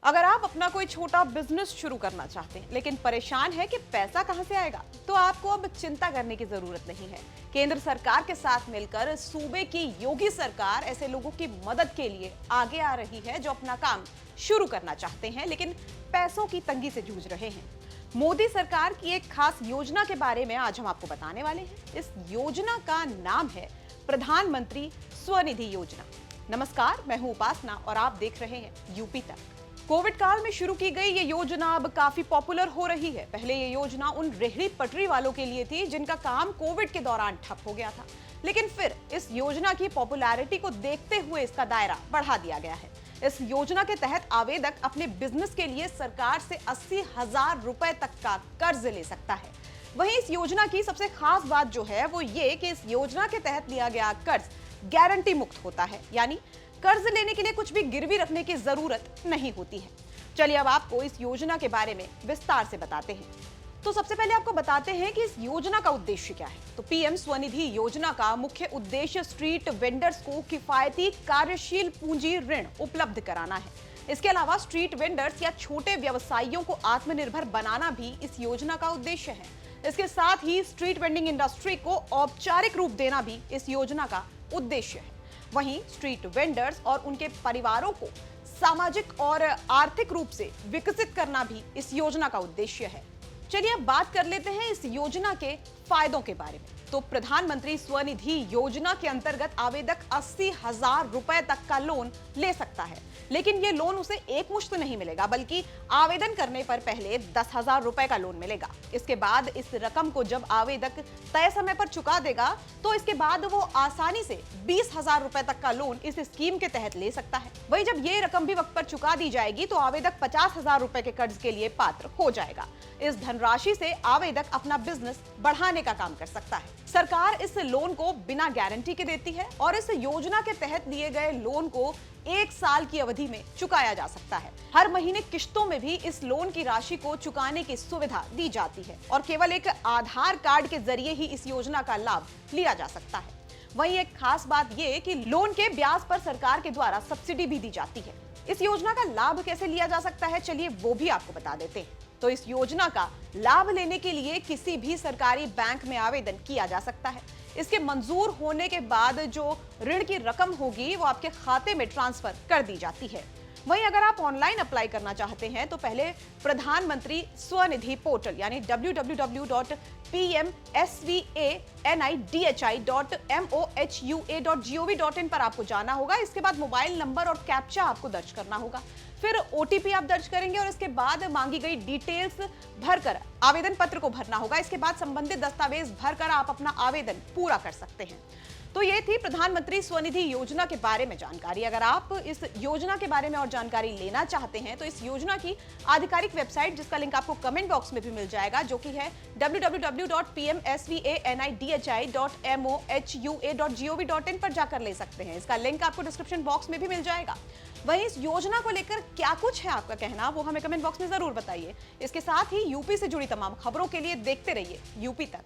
अगर आप अपना कोई छोटा बिजनेस शुरू करना चाहते हैं लेकिन परेशान है कि पैसा कहां से आएगा, तो आपको अब चिंता करने की जरूरत नहीं है। केंद्र सरकार के साथ मिलकर सूबे की योगी सरकार ऐसे लोगों की मदद के लिए आगे आ रही है जो अपना काम शुरू करना चाहते हैं लेकिन पैसों की तंगी से जूझ रहे हैं। मोदी सरकार की एक खास योजना के बारे में आज हम आपको बताने वाले हैं। इस योजना का नाम है प्रधानमंत्री स्वनिधि योजना। नमस्कार, मैं हूं उपासना और आप देख रहे हैं यूपी तक। कोविड काल में शुरू की गई ये योजना अब काफी पॉपुलर हो रही है। पहले ये योजना उन रेहड़ी पटरी वालों के लिए थी जिनका काम कोविड के दौरान ठप हो गया था, लेकिन फिर इस योजना की पॉपुलैरिटी को देखते हुए इसका दायरा बढ़ा दिया गया है। इस योजना के तहत आवेदक अपने बिजनेस के लिए सरकार से 80,000 रुपए तक का कर्ज ले सकता है। वहीं इस योजना की सबसे खास बात जो है वो ये कि इस योजना के तहत लिया गया कर्ज गारंटी मुक्त होता है, यानी कर्ज लेने के लिए कुछ भी गिरवी रखने की जरूरत नहीं होती है। चलिए अब आपको इस योजना के बारे में विस्तार से बताते हैं। तो सबसे पहले आपको बताते हैं कि इस योजना का उद्देश्य क्या है। तो पीएम स्वनिधि योजना का मुख्य उद्देश्य स्ट्रीट वेंडर्स को किफायती कार्यशील पूंजी ऋण उपलब्ध कराना है। इसके अलावा स्ट्रीट वेंडर्स या छोटे व्यवसायियों को आत्मनिर्भर बनाना भी इस योजना का उद्देश्य है। इसके साथ ही स्ट्रीट वेंडिंग इंडस्ट्री को औपचारिक रूप देना भी इस योजना का उद्देश्य है। वहीं स्ट्रीट वेंडर्स और उनके परिवारों को सामाजिक और आर्थिक रूप से विकसित करना भी इस योजना का उद्देश्य है। चलिए अब बात कर लेते हैं इस योजना के फायदों के बारे में। तो प्रधानमंत्री स्वनिधि योजना के अंतर्गत आवेदक 80,000 रुपए तक का लोन ले सकता है, लेकिन ये लोन उसे एक मुश्त नहीं मिलेगा, बल्कि आवेदन करने पर पहले 10,000 रुपए का लोन मिलेगा। इसके बाद इस रकम को जब आवेदक तय समय पर चुका देगा तो इसके बाद वो आसानी से 20,000 रुपए तक का लोन इस स्कीम के तहत ले सकता है। वहीं जब ये रकम भी वक्त पर चुका दी जाएगी तो आवेदक 50,000 रुपए के कर्ज के लिए पात्र हो जाएगा। इस धनराशि से आवेदक अपना बिजनेस बढ़ाने का काम कर सकता है। सरकार इस लोन को बिना गारंटी के देती है और इस योजना के तहत दिए गए लोन को 1 साल की अवधि में चुकाया जा सकता है। हर महीने किश्तों में भी इस लोन की राशि को चुकाने की सुविधा दी जाती है और केवल एक आधार कार्ड के जरिए ही इस योजना का लाभ लिया जा सकता है। वहीं एक खास बात यह कि लोन के ब्याज पर सरकार के द्वारा सब्सिडी भी दी जाती है। इस योजना का लाभ कैसे लिया जा सकता है, चलिए वो भी आपको बता देते हैं। तो इस योजना का लाभ लेने के लिए किसी भी सरकारी बैंक में आवेदन किया जा सकता है। इसके मंजूर होने के बाद जो ऋण की रकम होगी वो आपके खाते में ट्रांसफर कर दी जाती है। वहीं अगर आप ऑनलाइन अप्लाई करना चाहते हैं तो पहले प्रधानमंत्री स्वनिधि पोर्टल यानी www.pmsvanidhi.mohui.gov.in पर आपको जाना होगा। इसके बाद मोबाइल नंबर और कैप्चा आपको दर्ज करना होगा। फिर ओटीपी आप दर्ज करेंगे और इसके बाद मांगी गई डिटेल्स भरकर आवेदन पत्र को भरना होगा। इसके बाद संबंधित दस्तावेज भरकर आप अपना आवेदन पूरा कर सकते हैं। तो ये थी प्रधानमंत्री स्वनिधि योजना के बारे में जानकारी। अगर आप इस योजना के बारे में और जानकारी लेना चाहते हैं तो इस योजना की आधिकारिक वेबसाइट, जिसका लिंक आपको कमेंट बॉक्स में भी मिल जाएगा, जो कि है www.pmsvanidhi.mohui.gov.in पर जाकर ले सकते हैं। इसका लिंक आपको डिस्क्रिप्शन बॉक्स में भी मिल जाएगा। वहीं इस योजना को लेकर क्या कुछ है आपका कहना, वो हमें कमेंट बॉक्स में जरूर बताइए। इसके साथ ही यूपी से जुड़ी तमाम खबरों के लिए देखते रहिए यूपी तक।